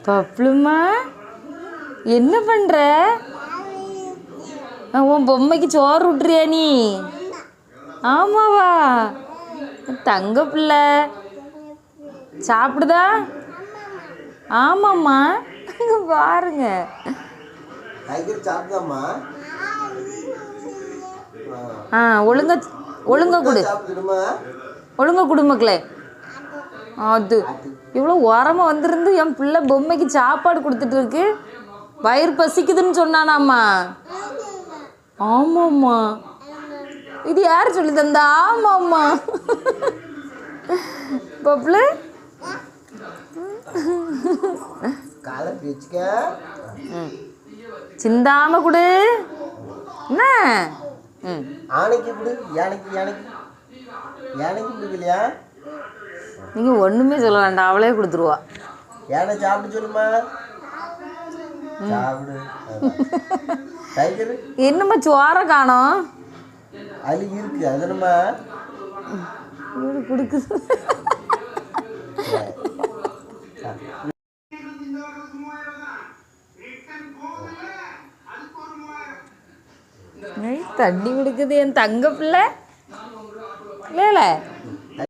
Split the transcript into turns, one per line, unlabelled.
பப்ளுமா என்ன பண்ற? உன் பொம்மைக்கு சோறு விட்டுறியா நீ? ஆமாவா? தங்க பிள்ளை சாப்பிடுதா? ஆமாம்மா பாருங்க. ஒழுங்கா ஒழுங்கா கொடு, ஒழுங்கா கொடு மக்களே. அது இவ்வளோ உரமாக வந்திருந்து என் பிள்ளை பொம்மைக்கு சாப்பாடு கொடுத்துட்டு இருக்கு. வயிறு பசிக்குதுன்னு சொன்னானாம்மா. ஆமாம்மா. இது யார் சொல்லி தந்தா? ஆமாம்மா. பப்ளு சிந்தாம கொடு. என்ன நீங்க ஒண்ணுமே சொல்ல வேண்டாம், அவளே கொடுத்துருவா. என்னம்மா சோற காணோம்? கொடுக்குது. தண்ணி கொடுக்குது என் தங்க பிள்ளை. இல்ல